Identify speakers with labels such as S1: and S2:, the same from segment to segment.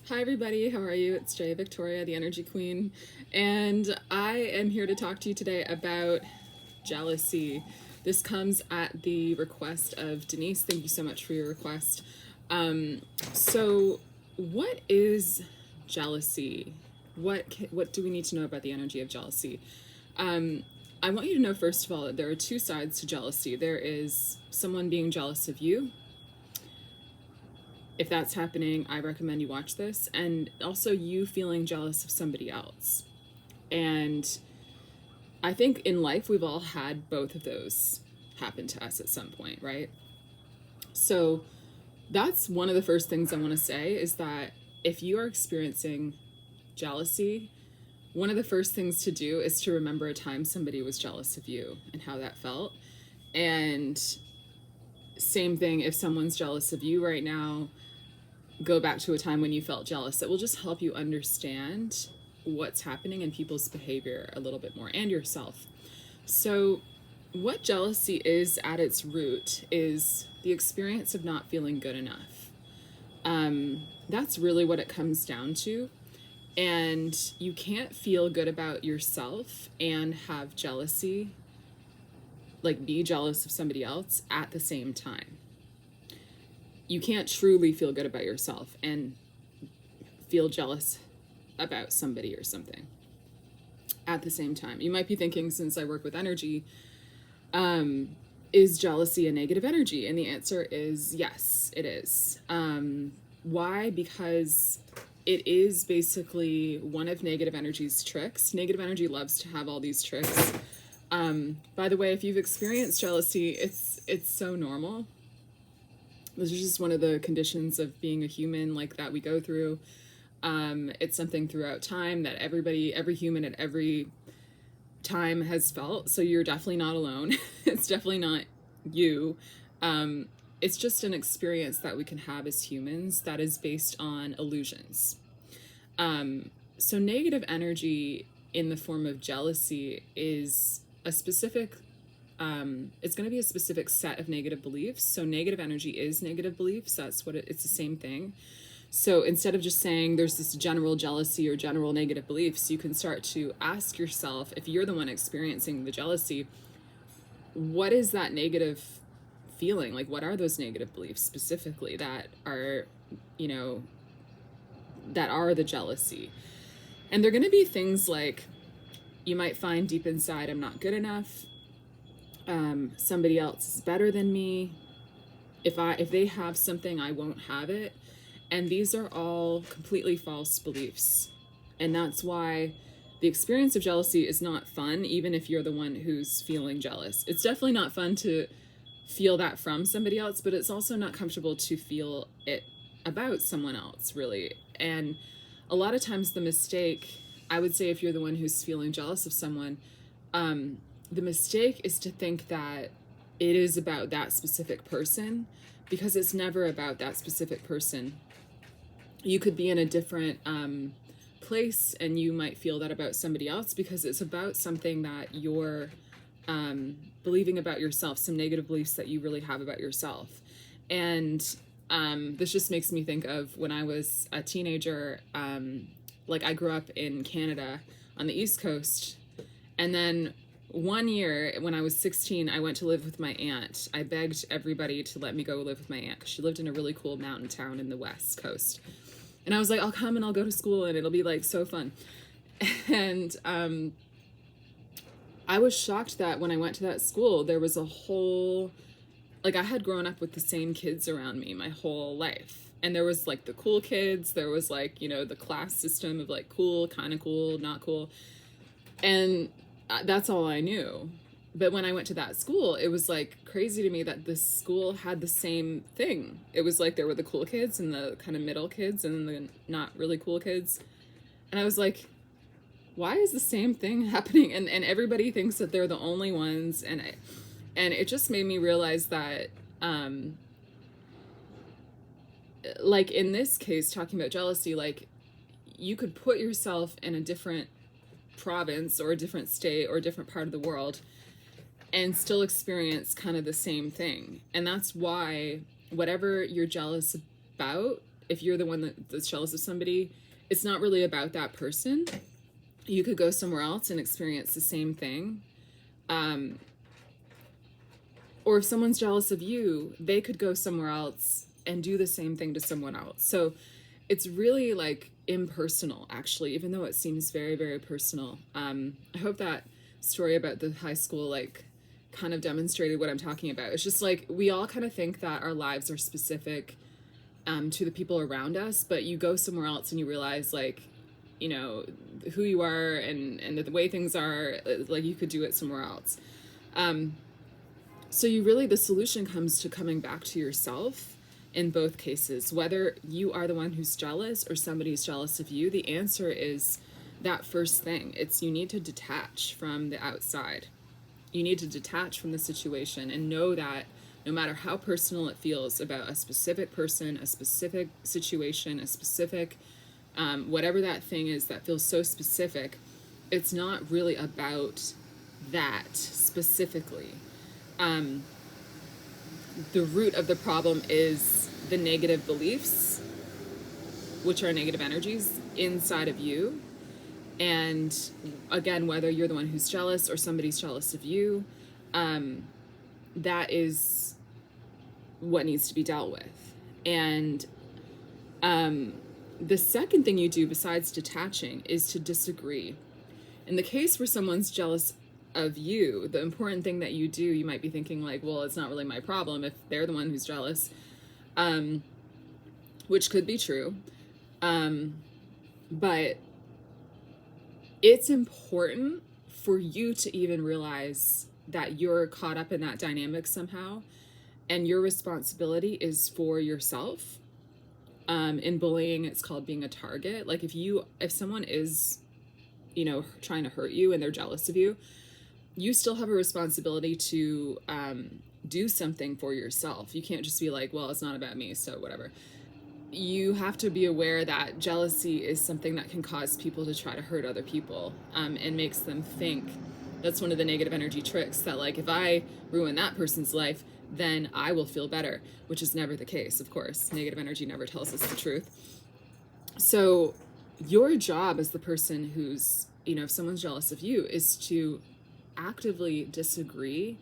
S1: Hi, everybody. How are you? It's Jay Victoria, the Energy Queen, and I am here to talk to you today about jealousy. This comes at the request of Denise. Thank you so much for your request. Um, so, what is jealousy? What do we need to know about the energy of jealousy? Um, I want you to know, first of all, that there are two sides to jealousy. There is someone being jealous of you. If that's happening, I recommend you watch this. And also you feeling jealous of somebody else. And I think in life, we've all had both of those happen to us at some point, right? So that's one of the first things I want to say is that if you are experiencing jealousy, one of the first things to do is to remember a time somebody was jealous of you and how that felt. And same thing, if someone's jealous of you right now, go back to a time when you felt jealous. That will just help you understand what's happening in people's behavior a little bit more and yourself. So, what jealousy is at its root is the experience of not feeling good enough. That's really what it comes down to. And you can't feel good about yourself and have jealousy, like be jealous of somebody else at the same time. You can't truly feel good about yourself and feel jealous about somebody or something at the same time. You might be thinking, since I work with energy, is jealousy a negative energy? And the answer is yes, it is. Why? Because it is basically one of negative energy's tricks. Negative energy loves to have all these tricks. By the way, if you've experienced jealousy, it's so normal. This is just one of the conditions of being a human, like that we go through. It's something throughout time that every human at every time has felt. So you're definitely not alone. It's definitely not you. It's just an experience that we can have as humans that is based on illusions. So negative energy in the form of jealousy is a specific it's going to be a specific set of negative beliefs. So negative energy is negative beliefs. That's what it's the same thing. So instead of just saying there's this general jealousy or general negative beliefs, you can start to ask yourself, if you're the one experiencing the jealousy, what is that negative feeling? Like, what are those negative beliefs specifically that are, that are the jealousy? And they're going to be things like, you might find deep inside, I'm not good enough. Somebody else is better than me. If they have something, I won't have it. And these are all completely false beliefs. And that's why the experience of jealousy is not fun, even if you're the one who's feeling jealous. It's definitely not fun to feel that from somebody else, but it's also not comfortable to feel it about someone else, really. And a lot of times the mistake, I would say, if you're the one who's feeling jealous of someone, the mistake is to think that it is about that specific person, because it's never about that specific person. You could be in a different place and you might feel that about somebody else because it's about something that you're believing about yourself, some negative beliefs that you really have about yourself. And this just makes me think of when I was a teenager. Like, I grew up in Canada on the East Coast, and then one year when I was 16, I went to live with my aunt. I begged everybody to let me go live with my aunt because she lived in a really cool mountain town in the West Coast. And I was like, I'll come and I'll go to school and it'll be like so fun. And I was shocked that when I went to that school, there was a whole, like, I had grown up with the same kids around me my whole life. And there was like the cool kids, there was like, the class system of like cool, kind of cool, not cool. And that's all I knew. But when I went to that school, it was like crazy to me that this school had the same thing. It was like there were the cool kids and the kind of middle kids and the not really cool kids. And I was like, why is the same thing happening? And everybody thinks that they're the only ones. And it just made me realize that, like in this case, talking about jealousy, like you could put yourself in a different province or a different state or a different part of the world and still experience kind of the same thing. And that's why whatever you're jealous about, if you're the one that's jealous of somebody, it's not really about that person. You could go somewhere else and experience the same thing. Or if someone's jealous of you, they could go somewhere else and do the same thing to someone else. So it's really like impersonal, actually, even though it seems very, very personal. I hope that story about the high school, like, kind of demonstrated what I'm talking about. It's just like, we all kind of think that our lives are specific to the people around us, but you go somewhere else and you realize, like, you know, who you are and the way things are, like, you could do it somewhere else. So you really, the solution comes to coming back to yourself in both cases. Whether you are the one who's jealous or somebody's jealous of you, the answer is that first thing. It's, you need to detach from the outside. You need to detach from the situation and know that no matter how personal it feels about a specific person, a specific situation, a specific, whatever that thing is that feels so specific, it's not really about that specifically. The root of the problem is the negative beliefs, which are negative energies inside of you. And again, whether you're the one who's jealous or somebody's jealous of you, that is what needs to be dealt with. And the second thing you do besides detaching is to disagree. In the case where someone's jealous of you, the important thing that you do, you might be thinking like, well, it's not really my problem if they're the one who's jealous, which could be true. But it's important for you to even realize that you're caught up in that dynamic somehow, and your responsibility is for yourself. In bullying, it's called being a target. Like, if someone is, you know, trying to hurt you and they're jealous of you, you still have a responsibility to do something for yourself. You can't just be like, well, it's not about me, so whatever. You have to be aware that jealousy is something that can cause people to try to hurt other people, and makes them think. That's one of the negative energy tricks, that like, if I ruin that person's life, then I will feel better, which is never the case, of course. Negative energy never tells us the truth. So your job as the person who's, you know, if someone's jealous of you, is to actively disagree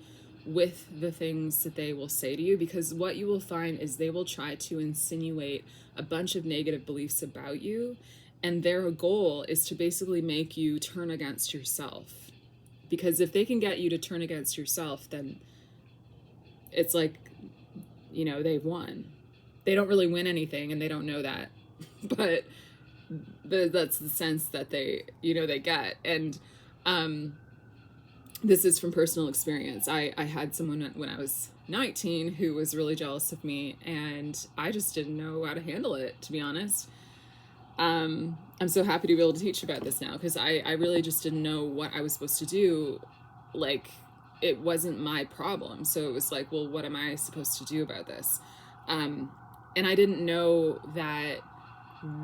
S1: with the things that they will say to you, because what you will find is they will try to insinuate a bunch of negative beliefs about you, and their goal is to basically make you turn against yourself. Because if they can get you to turn against yourself, then it's like, you know, they've won. They don't really win anything, and they don't know that, but that's the sense that they, you know, they get. And this is from personal experience. I had someone when I was 19 who was really jealous of me, and I just didn't know how to handle it, to be honest. I'm so happy to be able to teach about this now, because I really just didn't know what I was supposed to do. Like, it wasn't my problem. So it was like, well, what am I supposed to do about this? And I didn't know that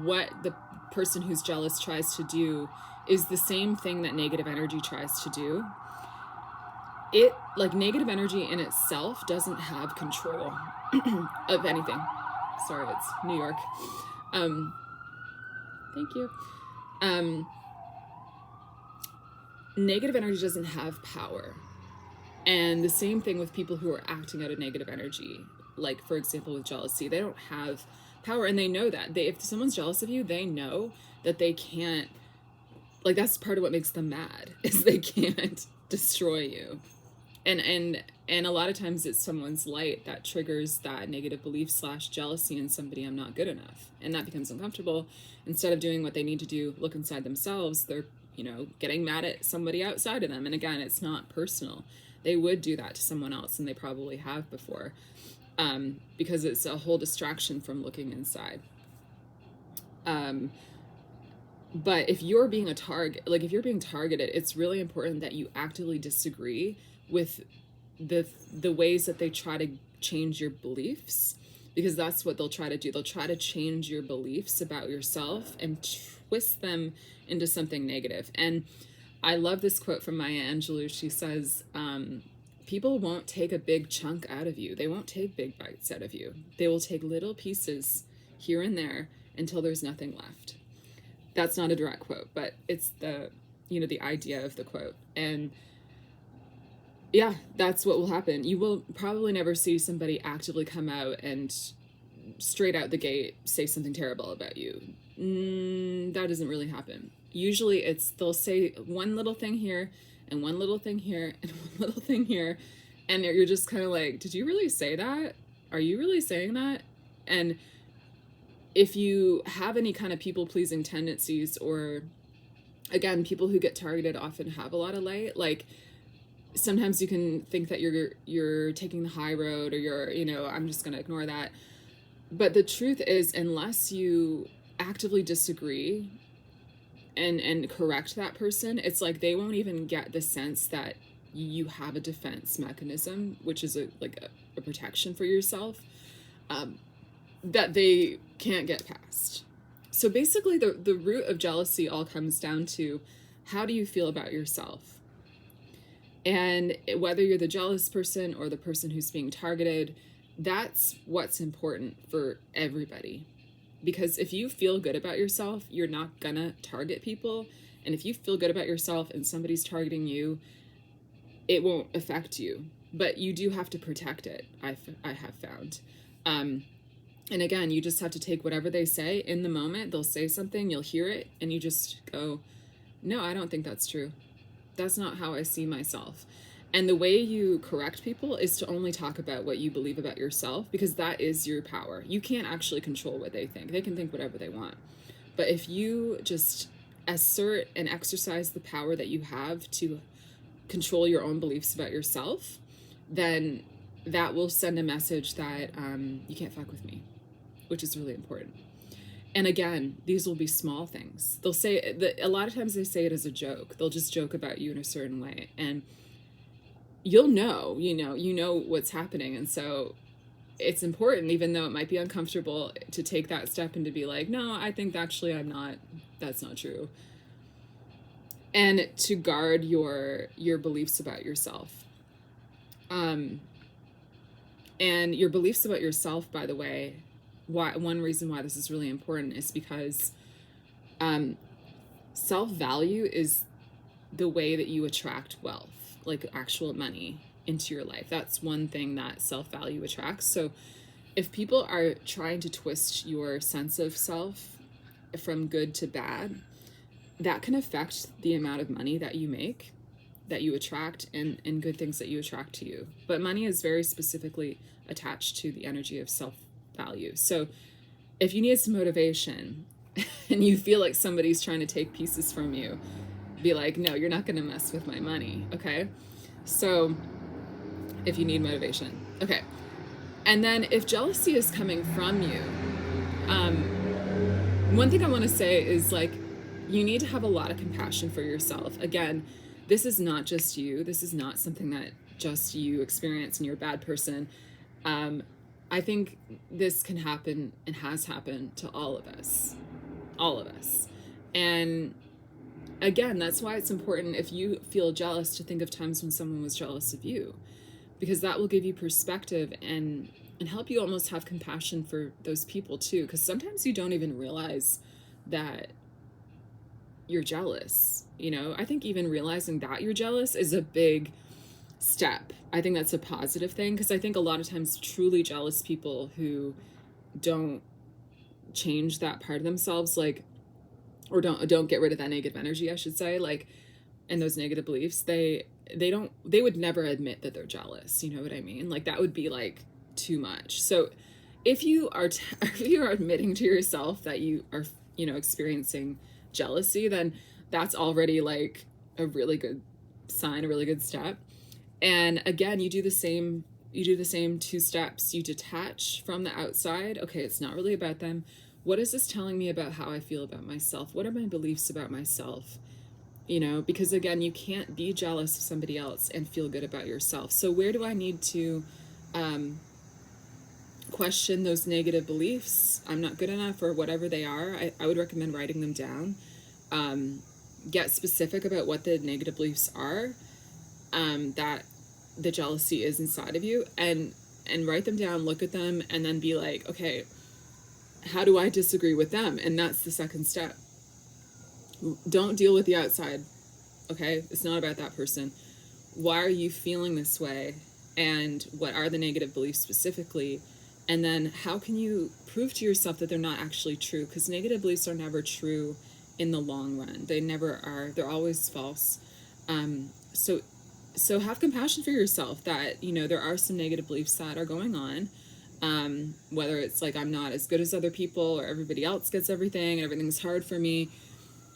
S1: what the person who's jealous tries to do is the same thing that negative energy tries to do. It, like, negative energy in itself doesn't have control of anything. Sorry, it's New York. Thank you. Negative energy doesn't have power. And the same thing with people who are acting out of negative energy. Like, for example, with jealousy, they don't have power, and they know that. If someone's jealous of you, they know that they can't, like, that's part of what makes them mad, is they can't destroy you. And a lot of times it's someone's light that triggers that negative belief / jealousy in somebody. I'm not good enough. And that becomes uncomfortable. Instead of doing what they need to do, look inside themselves, they're, you know, getting mad at somebody outside of them. And again, it's not personal. They would do that to someone else, and they probably have before, because it's a whole distraction from looking inside. But if you're being a target, like, if you're being targeted, it's really important that you actively disagree with the ways that they try to change your beliefs, because that's what they'll try to do. They'll try to change your beliefs about yourself and twist them into something negative. And I love this quote from Maya Angelou. She says, people won't take a big chunk out of you. They won't take big bites out of you. They will take little pieces here and there until there's nothing left. That's not a direct quote, but it's the, you know, the idea of the quote. And yeah, that's what will happen. You will probably never see somebody actively come out and straight out the gate say something terrible about you. That doesn't really happen. Usually they'll say one little thing here and one little thing here and one little thing here, and you're just kind of like, did you really say that? Are you really saying that? And if you have any kind of people-pleasing tendencies, or again, people who get targeted often have a lot of light, like sometimes you can think that you're taking the high road, or you're, you know, I'm just going to ignore that. But the truth is, unless you actively disagree and correct that person, it's like they won't even get the sense that you have a defense mechanism, which is a protection for yourself, that they can't get past. So basically the root of jealousy all comes down to, how do you feel about yourself? And whether you're the jealous person or the person who's being targeted, that's what's important for everybody. Because if you feel good about yourself, you're not gonna target people. And if you feel good about yourself and somebody's targeting you, it won't affect you. But you do have to protect it, I have found. And again, you just have to take whatever they say in the moment. They'll say something, you'll hear it, and you just go, no, I don't think that's true. That's not how I see myself. And the way you correct people is to only talk about what you believe about yourself, because that is your power. You can't actually control what they think. They can think whatever they want. But if you just assert and exercise the power that you have to control your own beliefs about yourself, then that will send a message that you can't fuck with me, which is really important. And again, these will be small things. They'll say that a lot of times they say it as a joke. They'll just joke about you in a certain way, and you'll know, you know what's happening. And so it's important, even though it might be uncomfortable, to take that step and to be like, no, I think actually that's not true. And to guard your beliefs about yourself. And your beliefs about yourself, by the way, one reason why this is really important is because self-value is the way that you attract wealth, like actual money, into your life. That's one thing that self-value attracts. So if people are trying to twist your sense of self from good to bad, that can affect the amount of money that you make, that you attract, and good things that you attract to you. But money is very specifically attached to the energy of self-value. So if you need some motivation and you feel like somebody's trying to take pieces from you, be like, no, you're not going to mess with my money. Okay. So if you need motivation. Okay. And then if jealousy is coming from you, one thing I want to say is, like, you need to have a lot of compassion for yourself. Again, this is not just you. This is not something that just you experience and you're a bad person. I think this can happen and has happened to all of us. And again, that's why it's important, if you feel jealous, to think of times when someone was jealous of you, because that will give you perspective and help you almost have compassion for those people too. Because sometimes you don't even realize that you're jealous. I think even realizing that you're jealous is a big step. I think that's a positive thing, because I think a lot of times truly jealous people who don't change that part of themselves, like, or don't get rid of that negative energy, I should say, like, and those negative beliefs, they would never admit that they're jealous. You know what I mean? Like, that would be like too much. So if you are admitting to yourself that you are, experiencing jealousy, then that's already like a really good sign, a really good step. And again, you do the same 2 steps. You detach from the outside. Okay, it's not really about them. What is this telling me about how I feel about myself? What are my beliefs about myself? Because again, you can't be jealous of somebody else and feel good about yourself. So where do I need to question those negative beliefs? I'm not good enough, or whatever they are. I would recommend writing them down. Get specific about what the negative beliefs are that the jealousy is inside of you, and write them down, look at them, and then be like, okay, how do I disagree with them? And that's the second step. Don't deal with the outside. Okay, it's not about that person. Why are you feeling this way, and what are the negative beliefs specifically? And then how can you prove to yourself that they're not actually true? Because negative beliefs are never true in the long run. They never are. They're always false. So have compassion for yourself that, there are some negative beliefs that are going on. Whether it's like I'm not as good as other people, or everybody else gets everything and everything's hard for me.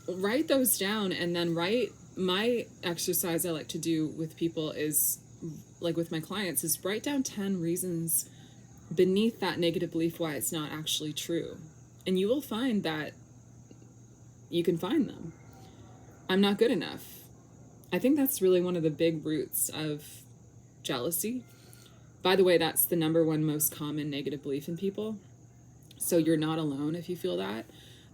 S1: Write those down, and then my exercise I like to do with people is, like with my clients, is write down 10 reasons beneath that negative belief why it's not actually true. And you will find that you can find them. I'm not good enough. I think that's really one of the big roots of jealousy. By the way, that's the number one most common negative belief in people. So you're not alone if you feel that.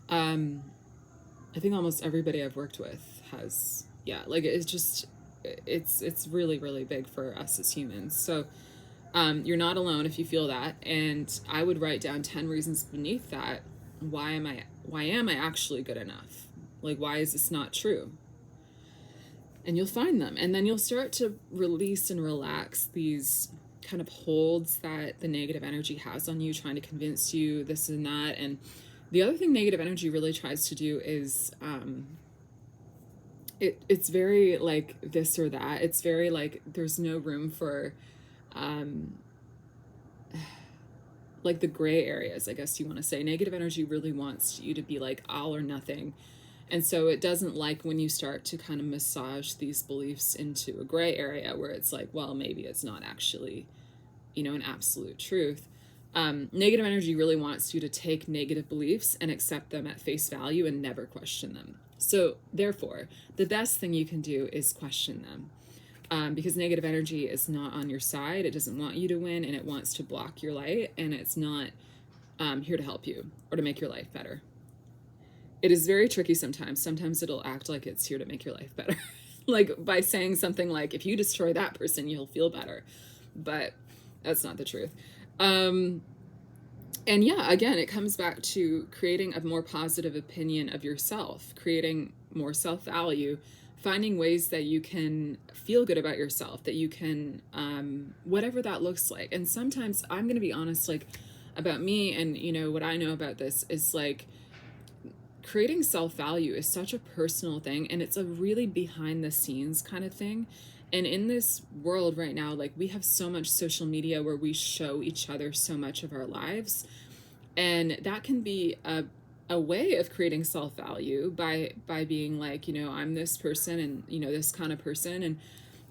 S1: I think almost everybody I've worked with has, like it's really, really big for us as humans. So you're not alone if you feel that. And I would write down 10 reasons beneath that. Why am I actually good enough? Like, why is this not true? And you'll find them. And then you'll start to release and relax these kind of holds that the negative energy has on you, trying to convince you this and that. And the other thing negative energy really tries to do is it's very like this or that. It's very like there's no room for like the gray areas, I guess you want to say. Negative energy really wants you to be like all or nothing. And so it doesn't like when you start to kind of massage these beliefs into a gray area where it's like, well, maybe it's not actually, an absolute truth. Negative energy really wants you to take negative beliefs and accept them at face value and never question them. So therefore, the best thing you can do is question them. Because negative energy is not on your side. It doesn't want you to win, and it wants to block your light, and it's not here to help you or to make your life better. It is very tricky sometimes. Sometimes it'll act like it's here to make your life better. Like by saying something like, if you destroy that person, you'll feel better. But that's not the truth. And again, it comes back to creating a more positive opinion of yourself, creating more self-value, finding ways that you can feel good about yourself, that you can, whatever that looks like. And sometimes I'm going to be honest, like about me, and what I know about this is like, creating self-value is such a personal thing, and it's a really behind the scenes kind of thing. And in this world right now, like we have so much social media where we show each other so much of our lives, and that can be a way of creating self-value by being like, I'm this person, and this kind of person, and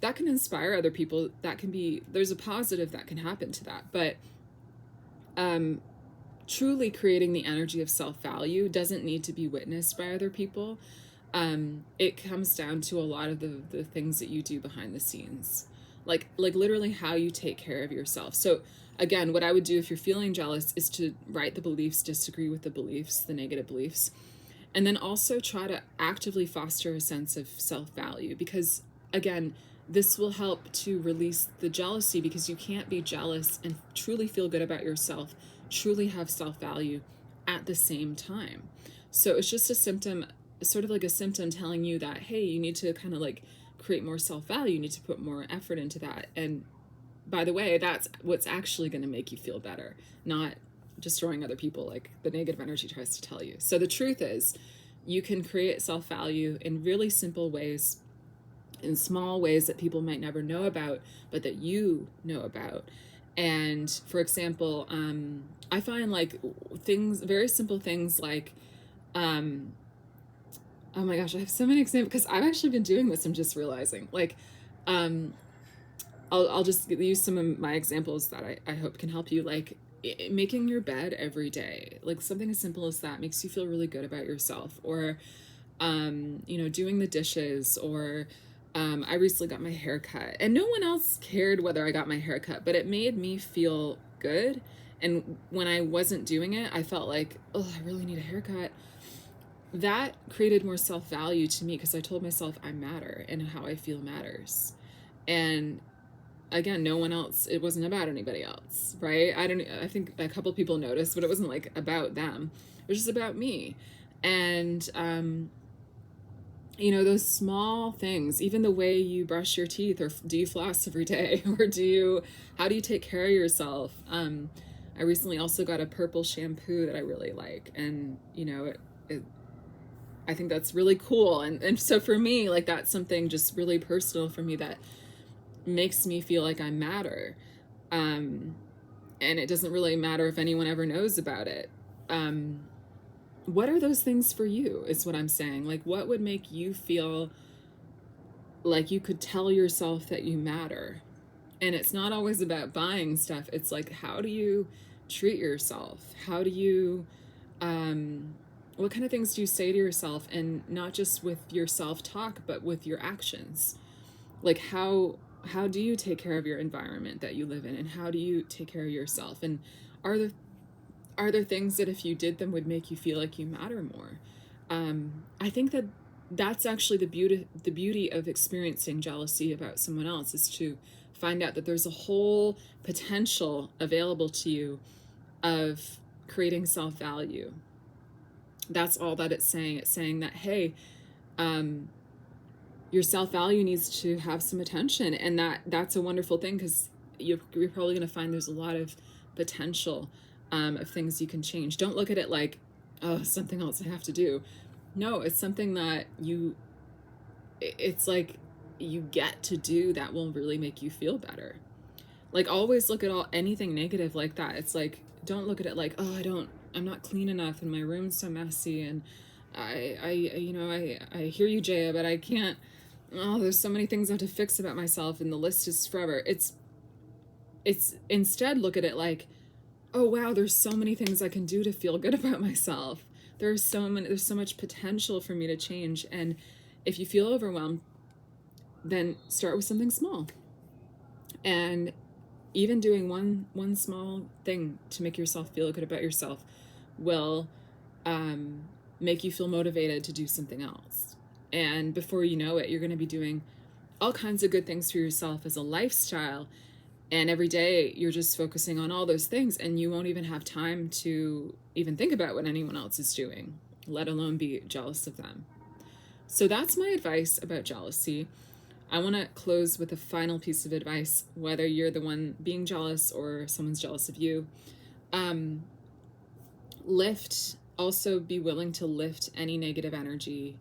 S1: that can inspire other people. That can be, there's a positive that can happen to that. But truly creating the energy of self-value doesn't need to be witnessed by other people. It comes down to a lot of the things that you do behind the scenes, like literally how you take care of yourself. So again, what I would do if you're feeling jealous is to write the beliefs, disagree with the beliefs, the negative beliefs, and then also try to actively foster a sense of self-value, because again, this will help to release the jealousy, because you can't be jealous and truly feel good about yourself, truly have self-value at the same time. So it's just a symptom, sort of like a symptom telling you that, hey, you need to kind of like create more self-value. You need to put more effort into that. And by the way, that's what's actually going to make you feel better, not destroying other people like the negative energy tries to tell you. So the truth is, you can create self-value in really simple ways, in small ways that people might never know about, but that you know about. And for example, I find like things, very simple things like, oh my gosh, I have so many examples, because I've actually been doing this. I'm just realizing, like, I'll just use some of my examples that I hope can help you. Like making your bed every day, like something as simple as that makes you feel really good about yourself. Or, doing the dishes, or, I recently got my hair cut, and no one else cared whether I got my hair cut, but it made me feel good. And when I wasn't doing it, I felt like, oh, I really need a haircut. That created more self-value to me, because I told myself I matter and how I feel matters. And again, no one else, it wasn't about anybody else, right? I think a couple people noticed, but it wasn't like about them. It was just about me. And, those small things, even the way you brush your teeth, or do you floss every day, or how do you take care of yourself? I recently also got a purple shampoo that I really like. And, I think that's really cool. And so for me, like, that's something just really personal for me that makes me feel like I matter. And it doesn't really matter if anyone ever knows about it. What are those things for you is what I'm saying. Like, what would make you feel like you could tell yourself that you matter? And it's not always about buying stuff. It's like, how do you treat yourself? How do you, what kind of things do you say to yourself? And not just with your self-talk, but with your actions. Like, how do you take care of your environment that you live in? And how do you take care of yourself? And are there things that if you did them would make you feel like you matter more? I think that's actually the beauty of experiencing jealousy about someone else, is to find out that there's a whole potential available to you of creating self-value. That's all that it's saying. It's saying that, hey, your self-value needs to have some attention. And that's a wonderful thing, because you're probably going to find there's a lot of potential of things you can change. Don't look at it like, oh, something else I have to do. No, it's something that it's like you get to do that will really make you feel better. Like, always look at anything negative like that. It's like, don't look at it like, oh, I'm not clean enough and my room's so messy, and I hear you, Jaya, but I can't, there's so many things I have to fix about myself and the list is forever. It's instead look at it like, oh wow, there's so many things I can do to feel good about myself. There's so much potential for me to change. And if you feel overwhelmed, then start with something small. And even doing one small thing to make yourself feel good about yourself will make you feel motivated to do something else. And before you know it, you're going to be doing all kinds of good things for yourself as a lifestyle. And every day you're just focusing on all those things, and you won't even have time to even think about what anyone else is doing, let alone be jealous of them. So that's my advice about jealousy. I want to close with a final piece of advice, whether you're the one being jealous or someone's jealous of you. Also be willing to lift any negative energy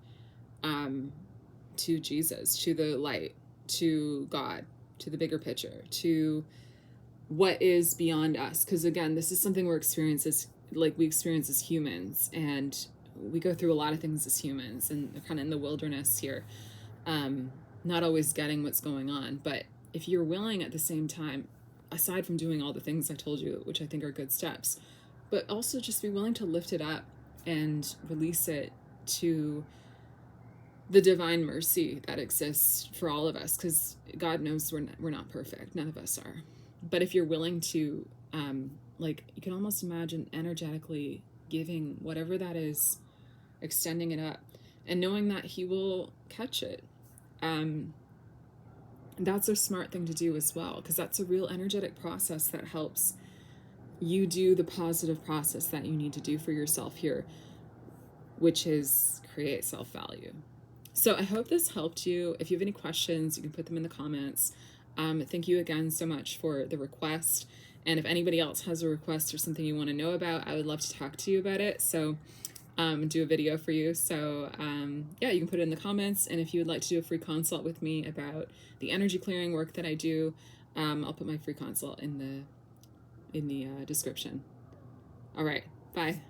S1: to Jesus, to the light, to God, to the bigger picture, to what is beyond us. Because again, this is something we experience as humans, and we go through a lot of things as humans, and they're kind of in the wilderness here, not always getting what's going on. But if you're willing at the same time, aside from doing all the things I told you, which I think are good steps, but also just be willing to lift it up and release it to the divine mercy that exists for all of us, because God knows we're not perfect. None of us are. But if you're willing to, you can almost imagine energetically giving whatever that is, extending it up, and knowing that He will catch it. That's a smart thing to do as well, because that's a real energetic process that helps you do the positive process that you need to do for yourself here, which is create self-value. So I hope this helped you. If you have any questions, you can put them in the comments. Thank you again so much for the request. And if anybody else has a request or something you want to know about, I would love to talk to you about it. So do a video for you. So you can put it in the comments. And if you would like to do a free consult with me about the energy clearing work that I do, I'll put my free consult in the description. All right, bye.